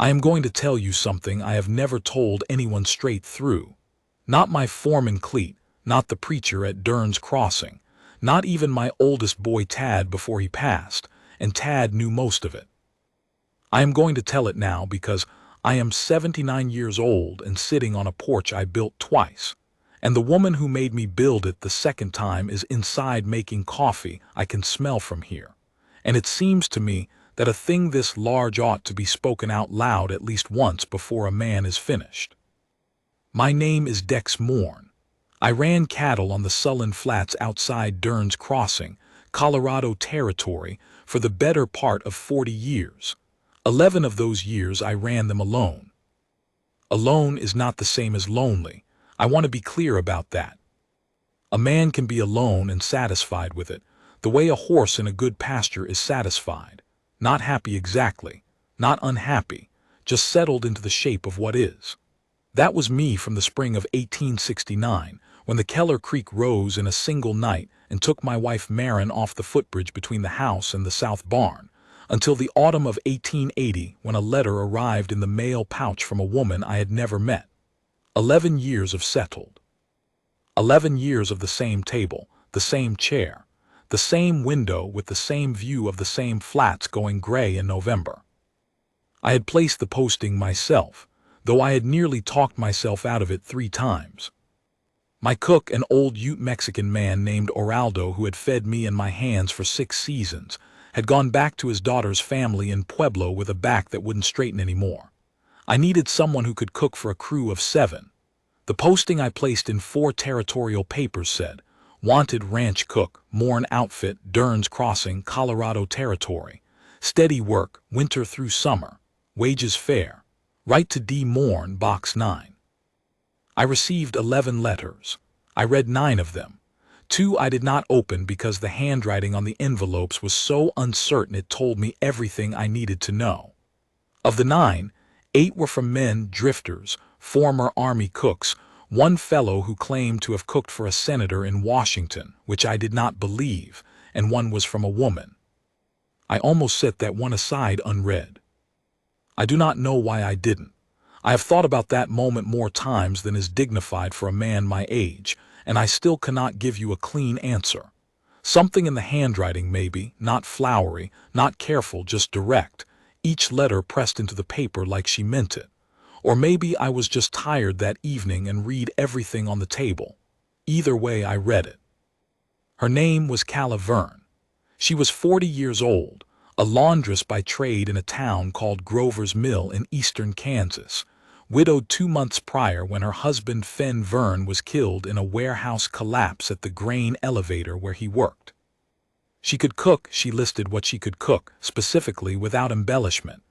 I am going to tell you something I have never told anyone straight through. Not my foreman Cleet, not the preacher at Dern's Crossing, not even my oldest boy Tad before he passed, and Tad knew most of it. I am going to tell it now because I am 79 years old and sitting on a porch I built twice, and the woman who made me build it the second time is inside making coffee I can smell from here, and it seems to me that a thing this large ought to be spoken out loud at least once before a man is finished. My name is Dex Morn. I ran cattle on the Sullen Flats outside Dern's Crossing, Colorado Territory, for the better part of 40 years. 11 of those years I ran them alone. Alone is not the same as lonely. I want to be clear about that. A man can be alone and satisfied with it, the way a horse in a good pasture is satisfied. Not happy exactly, not unhappy, just settled into the shape of what is. That was me from the spring of 1869, when the Keller Creek rose in a single night and took my wife Marin off the footbridge between the house and the south barn, until the autumn of 1880, when a letter arrived in the mail pouch from a woman I had never met. 11 years of settled. 11 years of the same table, the same chair, the same window with the same view of the same flats going gray in November. I had placed the posting myself, though I had nearly talked myself out of it 3 times. My cook, an old Ute Mexican man named Oraldo who had fed me and my hands for 6 seasons, had gone back to his daughter's family in Pueblo with a back that wouldn't straighten anymore. I needed someone who could cook for a crew of 7. The posting I placed in 4 territorial papers said, "Wanted ranch cook, Morn outfit, Dern's Crossing, Colorado Territory. Steady work, winter through summer. Wages fair. Write to D. Morn, Box 9. I received 11 letters. I read 9 of them. 2 I did not open because the handwriting on the envelopes was so uncertain it told me everything I needed to know. Of the 9, 8 were from men, drifters, former Army cooks, one fellow who claimed to have cooked for a senator in Washington, which I did not believe, and one was from a woman. I almost set that one aside unread. I do not know why I didn't. I have thought about that moment more times than is dignified for a man my age, and I still cannot give you a clean answer. Something in the handwriting maybe, not flowery, not careful, just direct, each letter pressed into the paper like she meant it. Or maybe I was just tired that evening and read everything on the table. Either way I read it. Her name was Calla Verne. She was 40 years old, a laundress by trade in a town called Grover's Mill in eastern Kansas, widowed 2 months prior when her husband Fen Verne was killed in a warehouse collapse at the grain elevator where he worked. She could cook, she listed what she could cook, specifically without embellishment.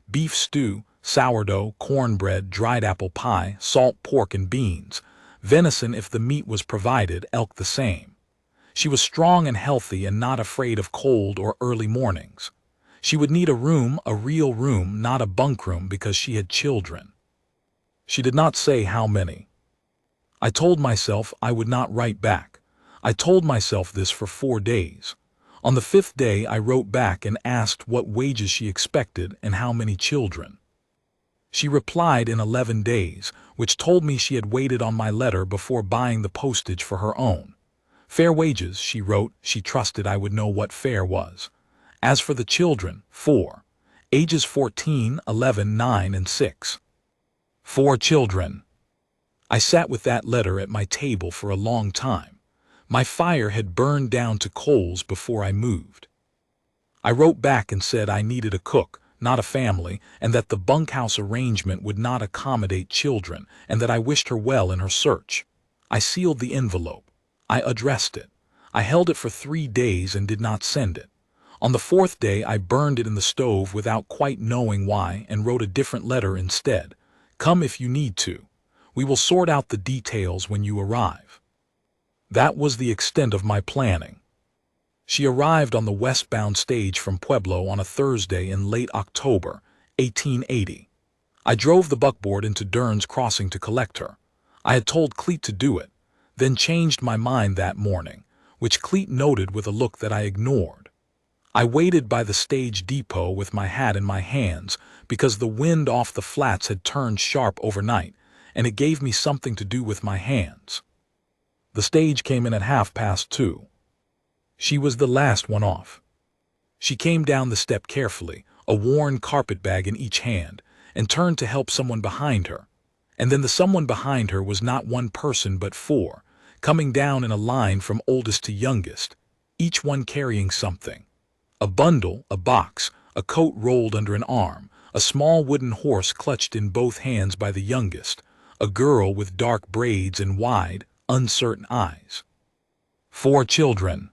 Beef stew, sourdough, cornbread, dried apple pie, salt pork and beans, venison if the meat was provided, elk the same. She was strong and healthy and not afraid of cold or early mornings. She would need a room, a real room, not a bunk room, because she had children. She did not say how many. I told myself I would not write back. I told myself this for 4 days. On the 5th day I wrote back and asked what wages she expected and how many children. She replied in 11 days, which told me she had waited on my letter before buying the postage for her own. Fair wages, she wrote, she trusted I would know what fair was. As for the children, 4. Ages 14, 11, 9, and 6. 4 children. I sat with that letter at my table for a long time. My fire had burned down to coals before I moved. I wrote back and said I needed a cook, not a family, and that the bunkhouse arrangement would not accommodate children, and that I wished her well in her search. I sealed the envelope. I addressed it. I held it for 3 days and did not send it. On the 4th day I burned it in the stove without quite knowing why and wrote a different letter instead. Come if you need to. We will sort out the details when you arrive. That was the extent of my planning. She arrived on the westbound stage from Pueblo on a Thursday in late October, 1880. I drove the buckboard into Dern's Crossing to collect her. I had told Cleet to do it, then changed my mind that morning, which Cleet noted with a look that I ignored. I waited by the stage depot with my hat in my hands because the wind off the flats had turned sharp overnight, and it gave me something to do with my hands. The stage came in at 2:30. She was the last one off. She came down the step carefully, a worn carpetbag in each hand, and turned to help someone behind her. And then the someone behind her was not one person but four, coming down in a line from oldest to youngest, each one carrying something. A bundle, a box, a coat rolled under an arm, a small wooden horse clutched in both hands by the youngest, a girl with dark braids and wide, uncertain eyes. 4 children.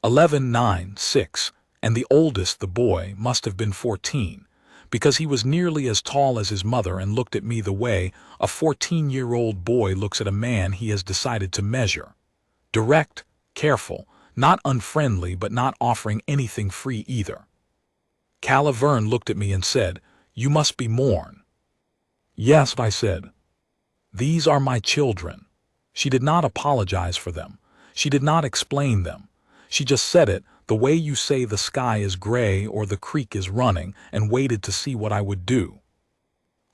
11, 9, 6, and the oldest, the boy, must have been 14, because he was nearly as tall as his mother and looked at me the way a 14-year-old boy looks at a man he has decided to measure. Direct, careful, not unfriendly, but not offering anything free either. Calaverne looked at me and said, "You must be Morn." "Yes," I said. "These are my children." She did not apologize for them. She did not explain them. She just said it the way you say the sky is gray or the creek is running, and waited to see what I would do.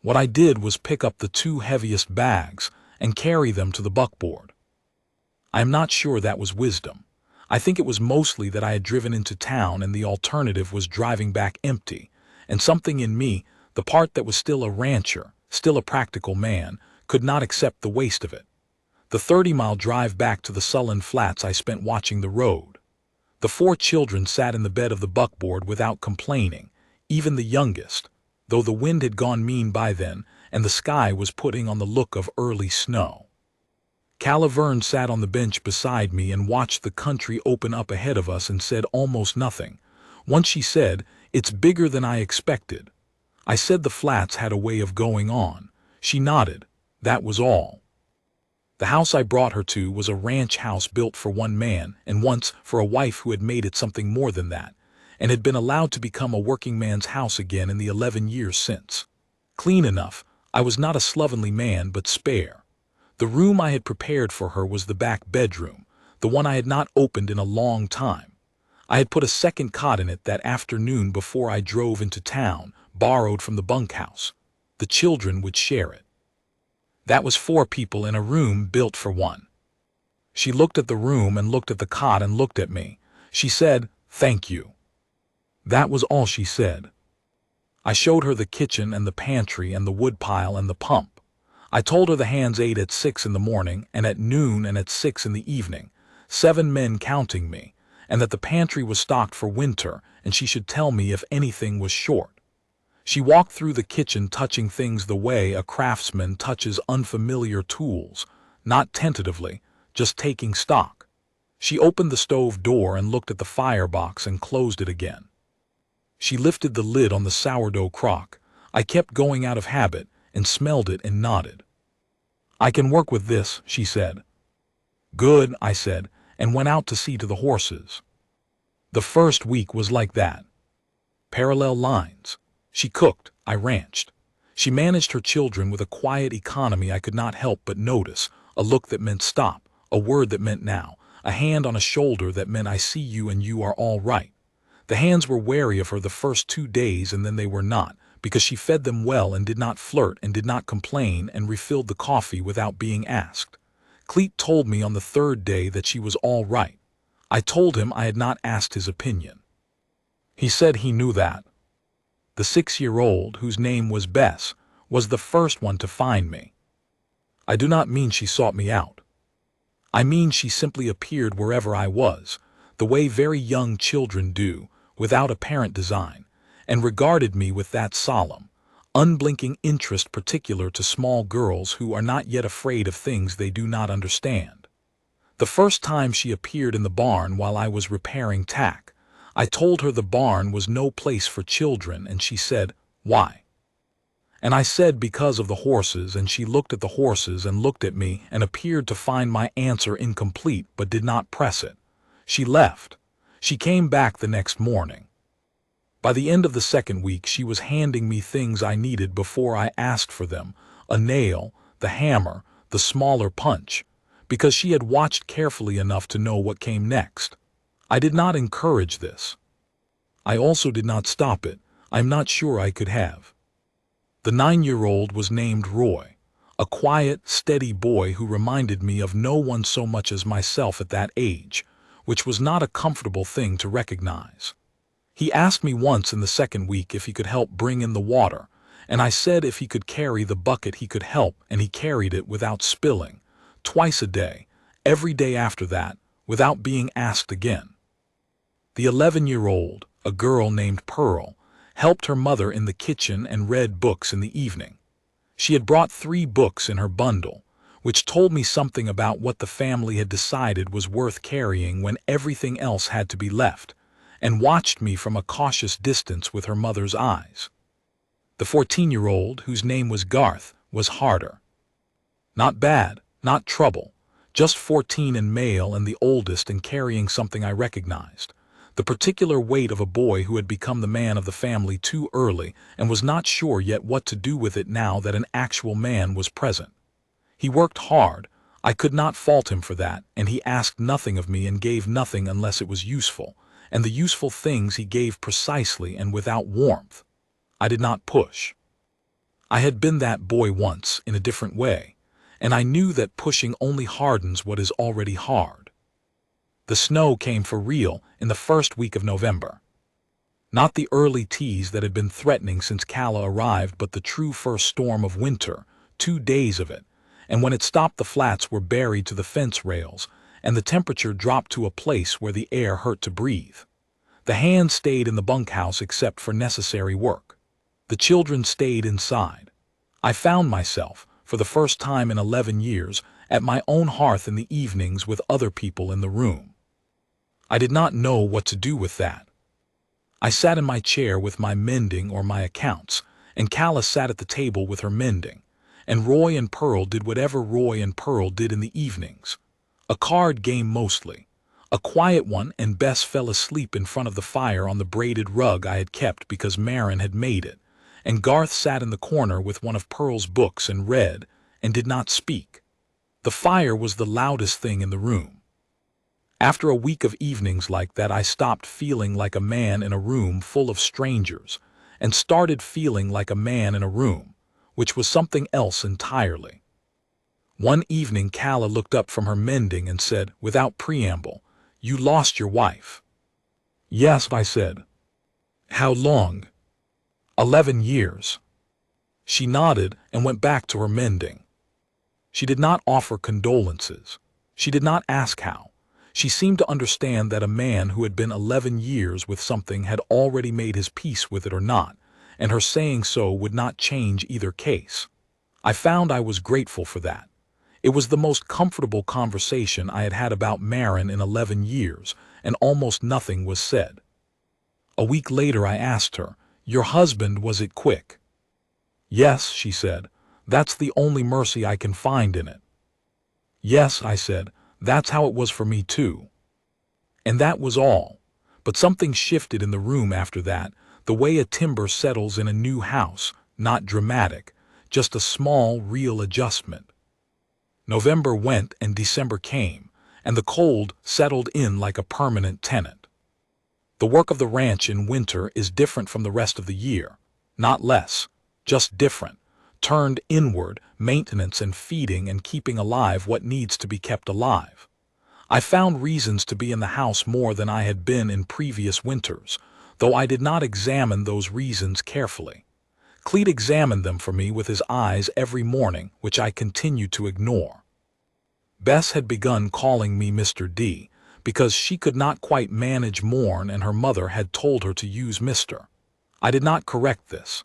What I did was pick up the 2 heaviest bags and carry them to the buckboard. I am not sure that was wisdom. I think it was mostly that I had driven into town and the alternative was driving back empty, and something in me, the part that was still a rancher, still a practical man, could not accept the waste of it. The 30-mile drive back to the sullen flats I spent watching the road. The 4 children sat in the bed of the buckboard without complaining, even the youngest, though the wind had gone mean by then and the sky was putting on the look of early snow. Calaverne sat on the bench beside me and watched the country open up ahead of us and said almost nothing. Once she said, "It's bigger than I expected." I said the flats had a way of going on. She nodded. That was all. The house I brought her to was a ranch house built for one man and once for a wife who had made it something more than that, and had been allowed to become a working man's house again in the 11 years since. Clean enough. I was not a slovenly man, but spare. The room I had prepared for her was the back bedroom, the one I had not opened in a long time. I had put a second cot in it that afternoon before I drove into town, borrowed from the bunkhouse. The children would share it. That was 4 people in a room built for one. She looked at the room and looked at the cot and looked at me. She said, "Thank you." That was all she said. I showed her the kitchen and the pantry and the woodpile and the pump. I told her the hands ate at 6 in the morning and at noon and at 6 in the evening, 7 men counting me, and that the pantry was stocked for winter and she should tell me if anything was short. She walked through the kitchen touching things the way a craftsman touches unfamiliar tools, not tentatively, just taking stock. She opened the stove door and looked at the firebox and closed it again. She lifted the lid on the sourdough crock. I kept going out of habit and smelled it and nodded. "I can work with this," she said. "Good," I said, and went out to see to the horses. The first week was like that. Parallel lines. She cooked, I ranched. She managed her children with a quiet economy I could not help but notice, a look that meant stop, a word that meant now, a hand on a shoulder that meant I see you and you are all right. The hands were wary of her the first 2 days and then they were not, because she fed them well and did not flirt and did not complain and refilled the coffee without being asked. Cleet told me on the 3rd day that she was all right. I told him I had not asked his opinion. He said he knew that. The 6-year-old, whose name was Bess, was the first one to find me. I do not mean she sought me out. I mean she simply appeared wherever I was, the way very young children do, without apparent design, and regarded me with that solemn, unblinking interest particular to small girls who are not yet afraid of things they do not understand. The first time she appeared in the barn while I was repairing tack, I told her the barn was no place for children, and she said, "Why?" And I said because of the horses, and she looked at the horses and looked at me and appeared to find my answer incomplete but did not press it. She left. She came back the next morning. By the end of the 2nd week she was handing me things I needed before I asked for them, a nail, the hammer, the smaller punch, because she had watched carefully enough to know what came next. I did not encourage this. I also did not stop it. I'm not sure I could have. The 9-year-old was named Roy, a quiet, steady boy who reminded me of no one so much as myself at that age, which was not a comfortable thing to recognize. He asked me once in the second week if he could help bring in the water, and I said if he could carry the bucket he could help, and he carried it without spilling, twice a day, every day after that, without being asked again. The 11-year-old, a girl named Pearl, helped her mother in the kitchen and read books in the evening. She had brought 3 books in her bundle, which told me something about what the family had decided was worth carrying when everything else had to be left, and watched me from a cautious distance with her mother's eyes. The 14-year-old, whose name was Garth, was harder. Not bad, not trouble, just 14 and male and the oldest and carrying something I recognized. The particular weight of a boy who had become the man of the family too early and was not sure yet what to do with it now that an actual man was present. He worked hard, I could not fault him for that, and he asked nothing of me and gave nothing unless it was useful, and the useful things he gave precisely and without warmth. I did not push. I had been that boy once, in a different way, and I knew that pushing only hardens what is already hard. The snow came for real in the first week of November. Not the early tease that had been threatening since Calla arrived, but the true first storm of winter, 2 days of it, and when it stopped the flats were buried to the fence rails, and the temperature dropped to a place where the air hurt to breathe. The hands stayed in the bunkhouse except for necessary work. The children stayed inside. I found myself, for the first time in 11 years, at my own hearth in the evenings with other people in the room. I did not know what to do with that. I sat in my chair with my mending or my accounts, and Calla sat at the table with her mending, and Roy and Pearl did whatever Roy and Pearl did in the evenings. A card game mostly. A quiet one, and Bess fell asleep in front of the fire on the braided rug I had kept because Marin had made it, and Garth sat in the corner with one of Pearl's books and read, and did not speak. The fire was the loudest thing in the room. After a week of evenings like that, I stopped feeling like a man in a room full of strangers and started feeling like a man in a room, which was something else entirely. One evening Calla looked up from her mending and said, without preamble, "You lost your wife." "Yes," I said. "How long?" 11 years. She nodded and went back to her mending. She did not offer condolences. She did not ask how. She seemed to understand that a man who had been 11 years with something had already made his peace with it or not, and her saying so would not change either case. I found I was grateful for that. It was the most comfortable conversation I had had about Marin in 11 years, and almost nothing was said. A week later I asked her, "Your husband, was it quick?" "Yes," she said. "That's the only mercy I can find in it." "Yes," I said. "That's how it was for me too." And that was all. But something shifted in the room after that, the way a timber settles in a new house, not dramatic, just a small, real adjustment. November went and December came, and the cold settled in like a permanent tenant. The work of the ranch in winter is different from the rest of the year, not less, just different, turned inward, maintenance and feeding and keeping alive what needs to be kept alive. I found reasons to be in the house more than I had been in previous winters, though I did not examine those reasons carefully. Cleet examined them for me with his eyes every morning, which I continued to ignore. Bess had begun calling me Mr. D, because she could not quite manage Morn and her mother had told her to use Mr. I did not correct this.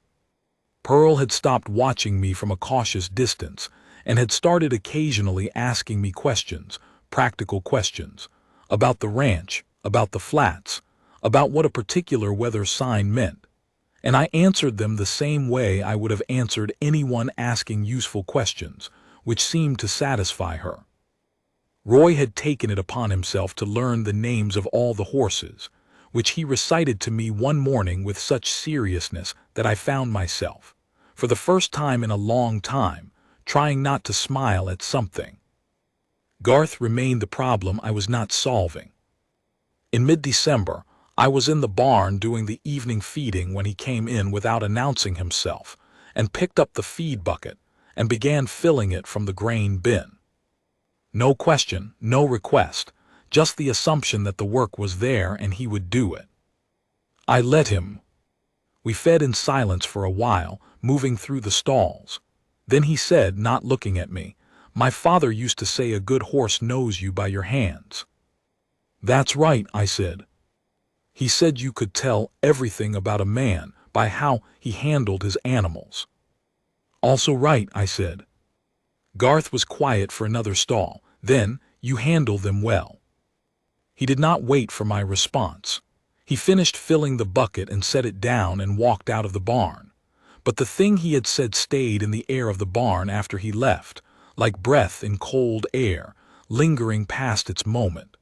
Pearl had stopped watching me from a cautious distance and had started occasionally asking me questions, practical questions, about the ranch, about the flats, about what a particular weather sign meant, and I answered them the same way I would have answered anyone asking useful questions, which seemed to satisfy her. Roy had taken it upon himself to learn the names of all the horses, which he recited to me one morning with such seriousness that I found myself, for the first time in a long time, trying not to smile at something. Garth remained the problem I was not solving. In mid-December, I was in the barn doing the evening feeding when he came in without announcing himself, and picked up the feed bucket and began filling it from the grain bin. No question, no request, just the assumption that the work was there and he would do it. I let him. We fed in silence for a while, moving through the stalls. Then he said, not looking at me, "My father used to say a good horse knows you by your hands." "That's right," I said. "He said you could tell everything about a man by how he handled his animals." "Also right," I said. Garth was quiet for another stall. "Then, you handle them well." He did not wait for my response. He finished filling the bucket and set it down and walked out of the barn. But the thing he had said stayed in the air of the barn after he left, like breath in cold air, lingering past its moment.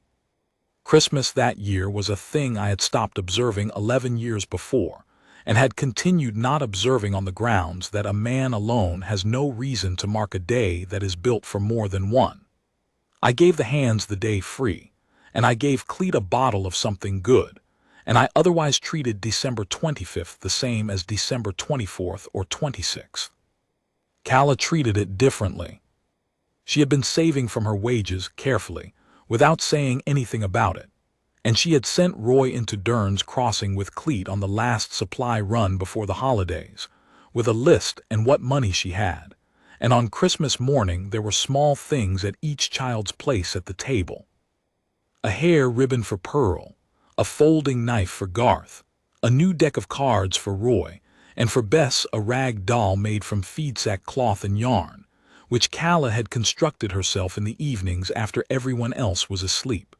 Christmas that year was a thing I had stopped observing 11 years before, and had continued not observing on the grounds that a man alone has no reason to mark a day that is built for more than one. I gave the hands the day free, and I gave Cleet a bottle of something good, and I otherwise treated December 25th the same as December 24th or 26th. Calla treated it differently. She had been saving from her wages carefully, without saying anything about it, and she had sent Roy into Durn's Crossing with Cleet on the last supply run before the holidays, with a list and what money she had, and on Christmas morning there were small things at each child's place at the table. A hair ribbon for Pearl, a folding knife for Garth, a new deck of cards for Roy, and for Bess a rag doll made from feedsack cloth and yarn, which Calla had constructed herself in the evenings after everyone else was asleep.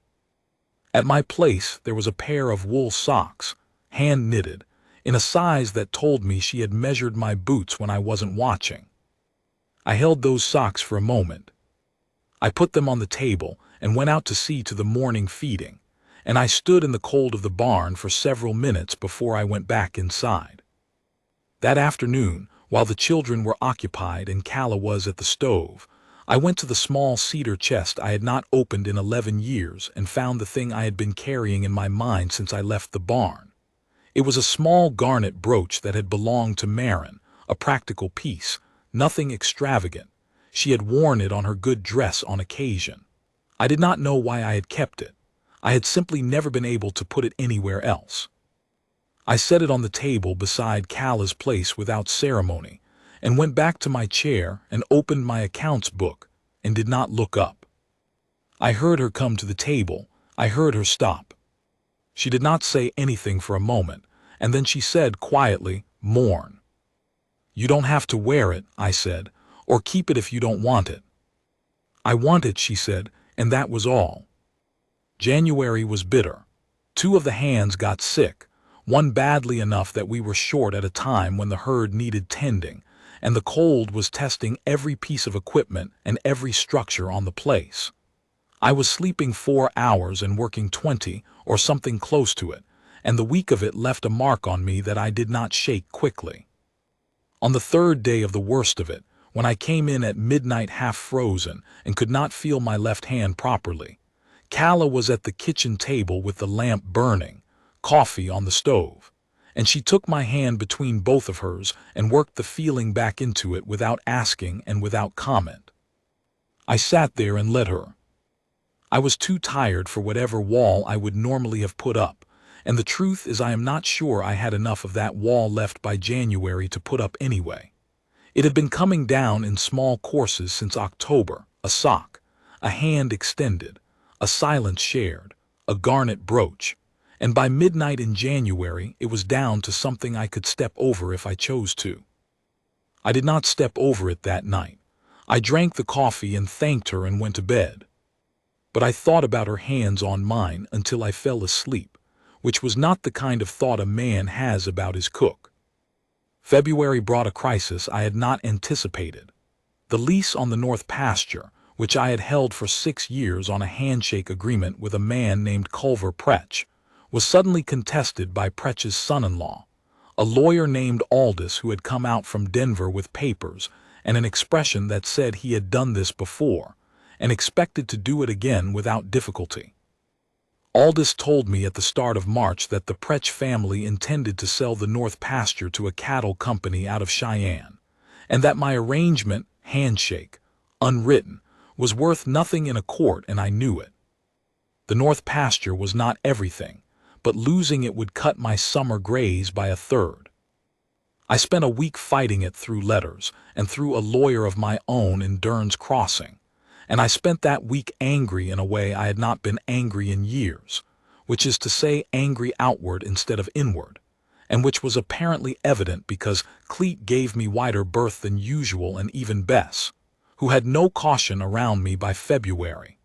At my place there was a pair of wool socks, hand-knitted, in a size that told me she had measured my boots when I wasn't watching. I held those socks for a moment. I put them on the table and went out to see to the morning feeding, and I stood in the cold of the barn for several minutes before I went back inside. That afternoon, while the children were occupied and Calla was at the stove, I went to the small cedar chest I had not opened in 11 years and found the thing I had been carrying in my mind since I left the barn. It was a small garnet brooch that had belonged to Marin, a practical piece, nothing extravagant. She had worn it on her good dress on occasion. I did not know why I had kept it. I had simply never been able to put it anywhere else. I set it on the table beside Calla's place without ceremony, and went back to my chair and opened my accounts book, and did not look up. I heard her come to the table. I heard her stop. She did not say anything for a moment, and then she said quietly, "Mourn." "You don't have to wear it," I said, "or keep it if you don't want it." "I want it," she said, and that was all. January was bitter. 2 of the hands got sick, one badly enough that we were short at a time when the herd needed tending, and the cold was testing every piece of equipment and every structure on the place. I was sleeping 4 hours and working 20, or something close to it, and the week of it left a mark on me that I did not shake quickly. On the 3rd day of the worst of it, when I came in at midnight half frozen and could not feel my left hand properly, Calla was at the kitchen table with the lamp burning, coffee on the stove, and she took my hand between both of hers and worked the feeling back into it without asking and without comment. I sat there and let her. I was too tired for whatever wall I would normally have put up, and the truth is I am not sure I had enough of that wall left by January to put up anyway. It had been coming down in small courses since October, a sock, a hand extended, a silence shared, a garnet brooch, and by midnight in January it was down to something I could step over if I chose to. I did not step over it that night. I drank the coffee and thanked her and went to bed. But I thought about her hands on mine until I fell asleep, which was not the kind of thought a man has about his cook. February brought a crisis I had not anticipated. The lease on the North Pasture, which I had held for 6 years on a handshake agreement with a man named Culver Pretch, was suddenly contested by Pretch's son-in-law, a lawyer named Aldous who had come out from Denver with papers and an expression that said he had done this before and expected to do it again without difficulty. Aldous told me at the start of March that the Pretch family intended to sell the North Pasture to a cattle company out of Cheyenne, and that my arrangement, handshake, unwritten, was worth nothing in a court, and I knew it. The North Pasture was not everything, but losing it would cut my summer graze by a third. I spent a week fighting it through letters and through a lawyer of my own in Dern's Crossing, and I spent that week angry in a way I had not been angry in years, which is to say angry outward instead of inward, and which was apparently evident because Cleet gave me wider berth than usual, and even Bess, who had no caution around me by February,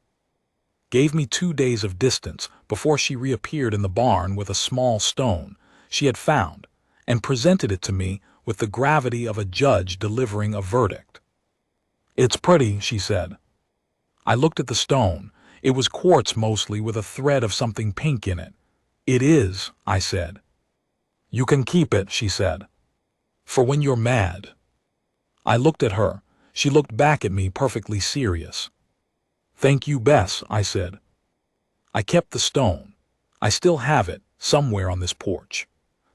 gave me 2 days of distance before she reappeared in the barn with a small stone she had found and presented it to me with the gravity of a judge delivering a verdict. "It's pretty," she said. I looked at the stone. It was quartz mostly, with a thread of something pink in it. "It is," I said. "You can keep it," she said, "for when you're mad." I looked at her. She looked back at me perfectly serious. "Thank you, Bess," I said. I kept the stone. I still have it, somewhere on this porch.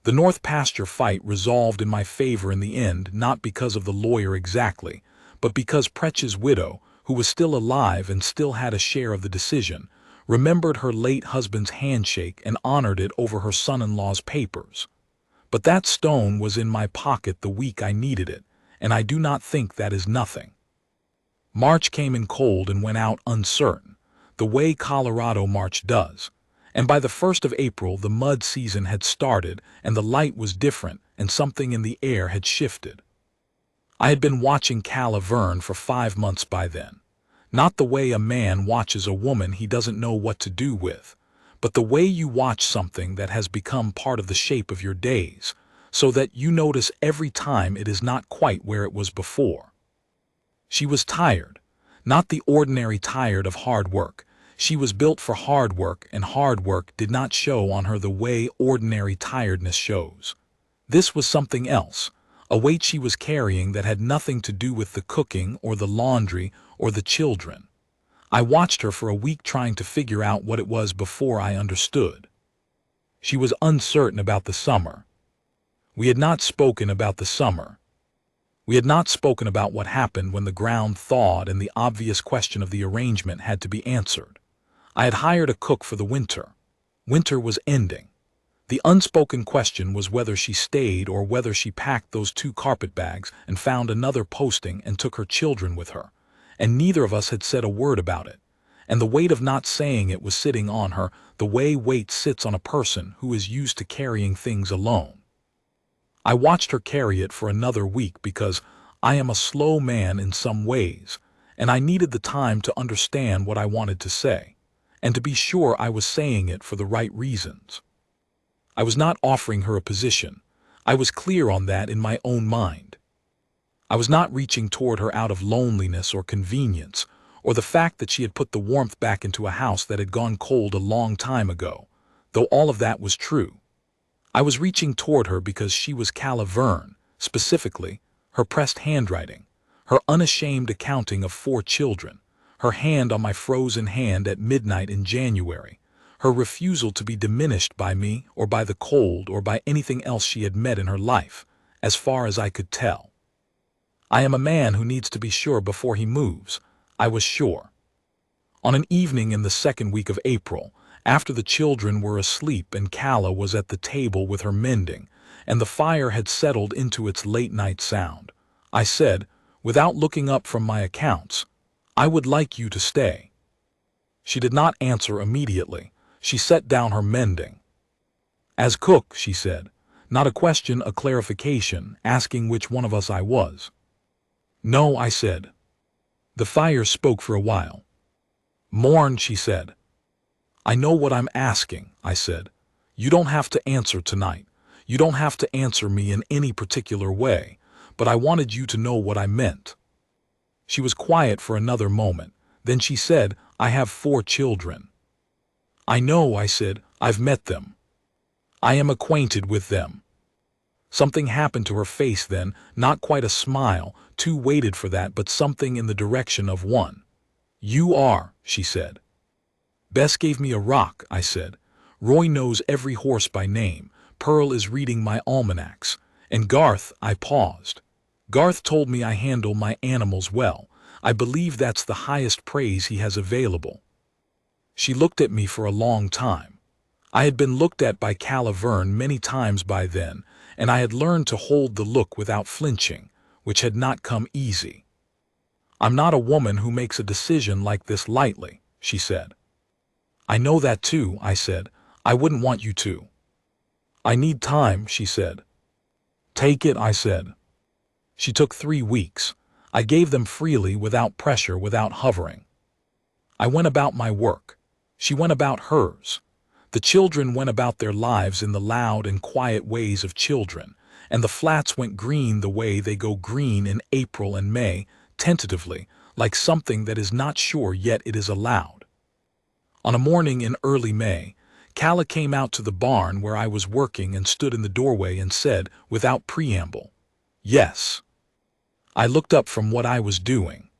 The North Pasture fight resolved in my favor in the end, not because of the lawyer exactly, but because Pretch's widow, who was still alive and still had a share of the decision, remembered her late husband's handshake and honored it over her son-in-law's papers. But that stone was in my pocket the week I needed it, and I do not think that is nothing. March came in cold and went out uncertain, the way Colorado March does, and by the 1st of April the mud season had started and the light was different and something in the air had shifted. I had been watching Calla Verne for 5 months by then, not the way a man watches a woman he doesn't know what to do with, but the way you watch something that has become part of the shape of your days, so that you notice every time it is not quite where it was before. She was tired, not the ordinary tired of hard work. She was built for hard work, and hard work did not show on her the way ordinary tiredness shows. This was something else, a weight she was carrying that had nothing to do with the cooking or the laundry or the children. I watched her for a week trying to figure out what it was before I understood. She was uncertain about the summer. We had not spoken about the summer. We had not spoken about what happened when the ground thawed and the obvious question of the arrangement had to be answered. I had hired a cook for the winter. Winter was ending. The unspoken question was whether she stayed or whether she packed those 2 carpet bags and found another posting and took her children with her, and neither of us had said a word about it, and the weight of not saying it was sitting on her the way weight sits on a person who is used to carrying things alone. I watched her carry it for another week because I am a slow man in some ways, and I needed the time to understand what I wanted to say, and to be sure I was saying it for the right reasons. I was not offering her a position. I was clear on that in my own mind. I was not reaching toward her out of loneliness or convenience, or the fact that she had put the warmth back into a house that had gone cold a long time ago, though all of that was true. I was reaching toward her because she was Calla Verne, specifically, her pressed handwriting, her unashamed accounting of 4 children, her hand on my frozen hand at midnight in January, her refusal to be diminished by me or by the cold or by anything else she had met in her life, as far as I could tell. I am a man who needs to be sure before he moves. I was sure. On an evening in the 2nd week of April, after the children were asleep and Calla was at the table with her mending, and the fire had settled into its late-night sound, I said, without looking up from my accounts, "I would like you to stay." She did not answer immediately. She set down her mending. "As cook," she said, not a question, a clarification, asking which one of us I was. "No," I said. The fire spoke for a while. "Mourn," she said. "I know what I'm asking," I said. "You don't have to answer tonight. You don't have to answer me in any particular way, but I wanted you to know what I meant." She was quiet for another moment. Then she said, "I have 4 children." "I know," I said. "I've met them. I am acquainted with them." Something happened to her face then, not quite a smile, too weighted for that, but something in the direction of one. "You are," she said. Bess gave me a rock, I said. Roy knows every horse by name. Pearl is reading my almanacs. And Garth, I paused. Garth told me I handle my animals well. I believe that's the highest praise he has available. She looked at me for a long time. I had been looked at by Calla Verne many times by then, and I had learned to hold the look without flinching, which had not come easy. I'm not a woman who makes a decision like this lightly, she said. I know that too, I said. I wouldn't want you to. I need time, she said. Take it, I said. She took 3 weeks. I gave them freely, without pressure, without hovering. I went about my work. She went about hers. The children went about their lives in the loud and quiet ways of children, and the flats went green the way they go green in April and May, tentatively, like something that is not sure yet it is allowed. On a morning in early May, Calla came out to the barn where I was working and stood in the doorway and said, without preamble, "Yes." I looked up from what I was doing.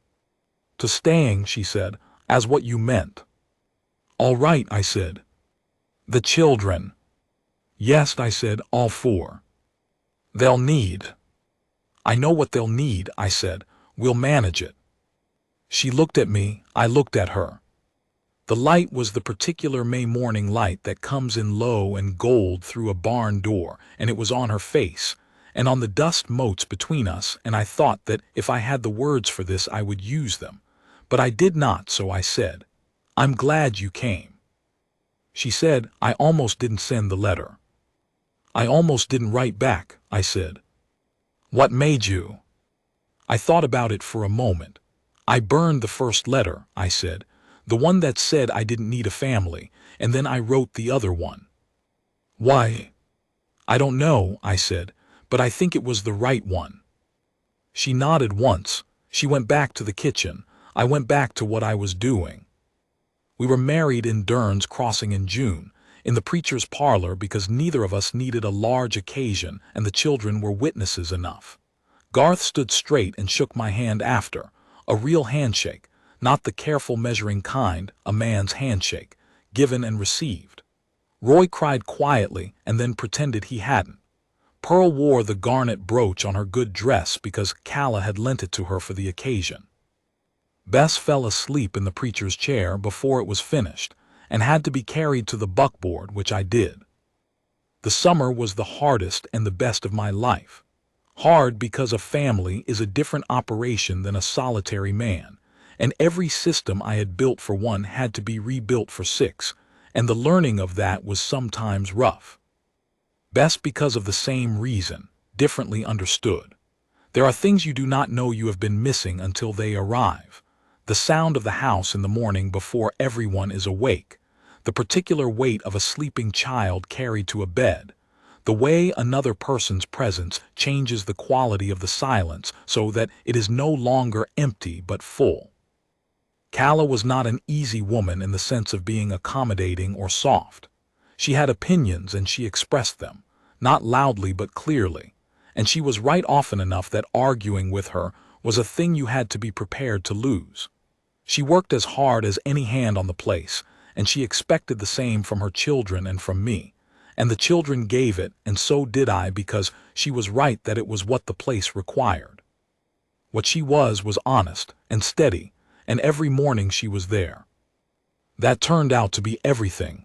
"To staying," she said, "as what you meant." "All right," I said. "The children." "Yes," I said, "all 4. "They'll need." "I know what they'll need," I said. "We'll manage it." She looked at me, I looked at her. The light was the particular May morning light that comes in low and gold through a barn door, and it was on her face, and on the dust motes between us, and I thought that if I had the words for this I would use them. But I did not, so I said, "I'm glad you came." She said, "I almost didn't send the letter." "I almost didn't write back," I said. "What made you?" I thought about it for a moment. "I burned the first letter," I said, "the one that said I didn't need a family, and then I wrote the other one." "Why?" "I don't know," I said, "but I think it was the right one." She nodded once. She went back to the kitchen. I went back to what I was doing. We were married in Derns Crossing in June, in the preacher's parlor, because neither of us needed a large occasion and the children were witnesses enough. Garth stood straight and shook my hand after, a real handshake, not the careful measuring kind, a man's handshake, given and received. Roy cried quietly and then pretended he hadn't. Pearl wore the garnet brooch on her good dress because Calla had lent it to her for the occasion. Bess fell asleep in the preacher's chair before it was finished, and had to be carried to the buckboard, which I did. The summer was the hardest and the best of my life. Hard because a family is a different operation than a solitary man, and every system I had built for one had to be rebuilt for 6, and the learning of that was sometimes rough. Best because of the same reason, differently understood. There are things you do not know you have been missing until they arrive. The sound of the house in the morning before everyone is awake, the particular weight of a sleeping child carried to a bed, the way another person's presence changes the quality of the silence so that it is no longer empty but full. Calla was not an easy woman in the sense of being accommodating or soft. She had opinions and she expressed them, not loudly but clearly, and she was right often enough that arguing with her was a thing you had to be prepared to lose. She worked as hard as any hand on the place, and she expected the same from her children and from me, and the children gave it, and so did I, because she was right that it was what the place required. What she was honest and steady, and every morning she was there. That turned out to be everything.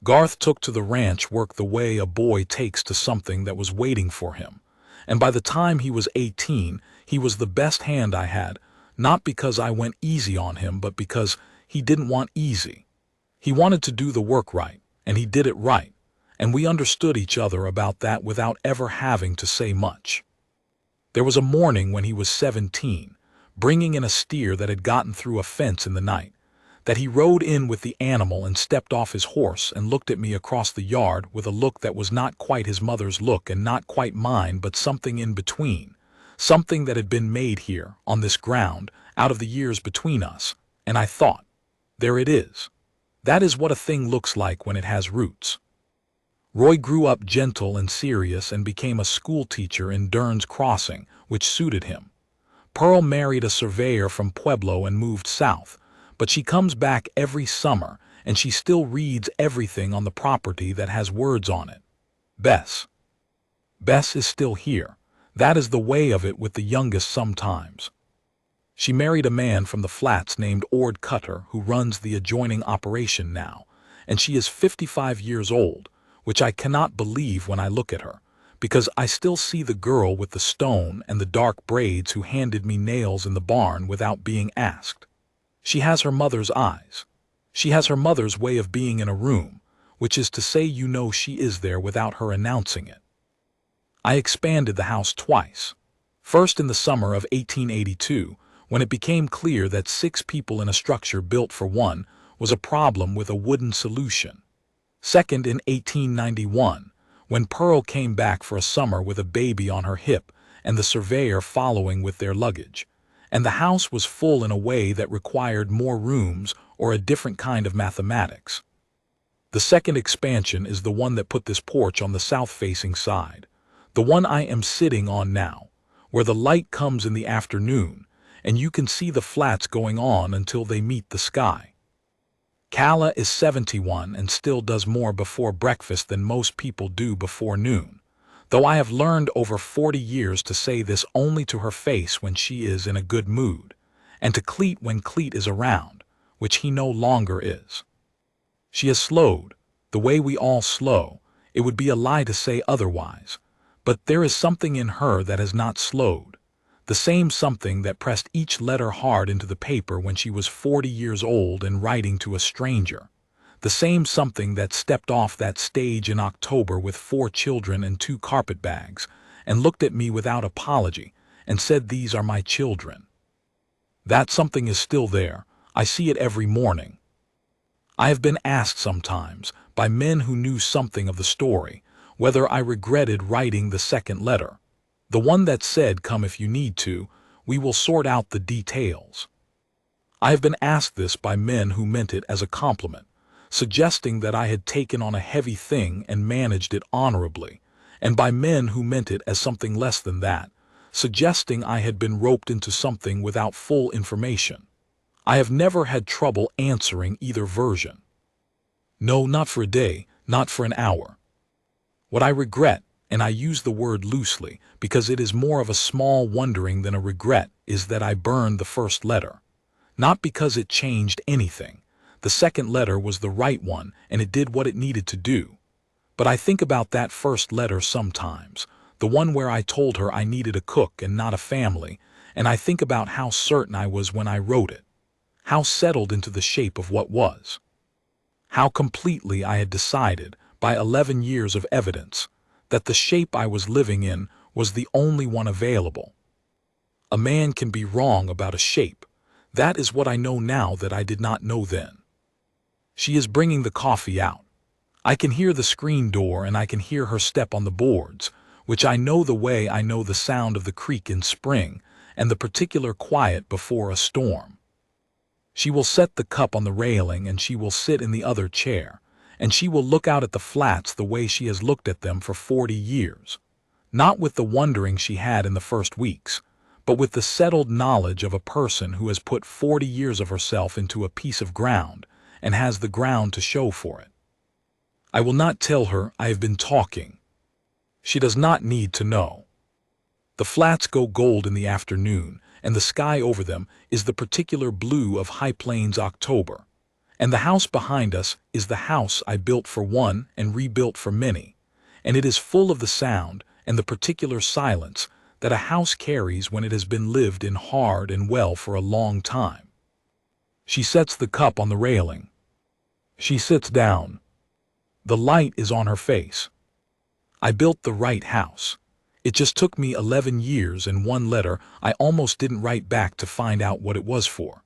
Garth took to the ranch work the way a boy takes to something that was waiting for him, and by the time he was 18, he was the best hand I had, not because I went easy on him, but because he didn't want easy. He wanted to do the work right, and he did it right, and we understood each other about that without ever having to say much. There was a morning when he was 17, bringing in a steer that had gotten through a fence in the night, that he rode in with the animal and stepped off his horse and looked at me across the yard with a look that was not quite his mother's look and not quite mine, but something in between, something that had been made here, on this ground, out of the years between us, and I thought, there it is. That is what a thing looks like when it has roots. Roy grew up gentle and serious and became a school teacher in Derns Crossing, which suited him. Pearl married a surveyor from Pueblo and moved south, but she comes back every summer and she still reads everything on the property that has words on it. Bess. Bess is still here. That is the way of it with the youngest sometimes. She married a man from the flats named Ord Cutter, who runs the adjoining operation now, and she is 55 years old, which I cannot believe when I look at her, because I still see the girl with the stone and the dark braids who handed me nails in the barn without being asked. She has her mother's eyes. She has her mother's way of being in a room, which is to say you know she is there without her announcing it. I expanded the house twice. First in the summer of 1882, when it became clear that 6 people in a structure built for one was a problem with a wooden solution. Second in 1891, when Pearl came back for a summer with a baby on her hip and the surveyor following with their luggage, and the house was full in a way that required more rooms or a different kind of mathematics. The second expansion is the one that put this porch on the south-facing side, the one I am sitting on now, where the light comes in the afternoon, and you can see the flats going on until they meet the sky. Calla is 71 and still does more before breakfast than most people do before noon, though I have learned over 40 years to say this only to her face when she is in a good mood, and to Cleet when Cleet is around, which he no longer is. She has slowed, the way we all slow. It would be a lie to say otherwise, but there is something in her that has not slowed. The same something that pressed each letter hard into the paper when she was 40 years old and writing to a stranger. The same something that stepped off that stage in October with 4 children and 2 carpetbags, and looked at me without apology and said, "These are my children." That something is still there. I see it every morning. I have been asked sometimes, by men who knew something of the story, whether I regretted writing the second letter. The one that said, "Come if you need to, we will sort out the details." I have been asked this by men who meant it as a compliment, suggesting that I had taken on a heavy thing and managed it honorably, and by men who meant it as something less than that, suggesting I had been roped into something without full information. I have never had trouble answering either version. No, not for a day, not for an hour. What I regret, and I use the word loosely because it is more of a small wondering than a regret, is that I burned the first letter. Not because it changed anything. The second letter was the right one and it did what it needed to do. But I think about that first letter sometimes, the one where I told her I needed a cook and not a family, and I think about how certain I was when I wrote it, how settled into the shape of what was, how completely I had decided, by 11 years of evidence, that the shape I was living in was the only one available. A man can be wrong about a shape. That is what I know now that I did not know then. She is bringing the coffee out. I can hear the screen door and I can hear her step on the boards, which I know the way I know the sound of the creek in spring and the particular quiet before a storm. She will set the cup on the railing and she will sit in the other chair, and she will look out at the flats the way she has looked at them for 40 years, not with the wondering she had in the first weeks, but with the settled knowledge of a person who has put 40 years of herself into a piece of ground and has the ground to show for it. I will not tell her I have been talking. She does not need to know. The flats go gold in the afternoon, and the sky over them is the particular blue of High Plains October. And the house behind us is the house I built for one and rebuilt for many, and it is full of the sound and the particular silence that a house carries when it has been lived in hard and well for a long time. She sets the cup on the railing. She sits down. The light is on her face. I built the right house. It just took me 11 years and 1 letter I almost didn't write back to find out what it was for.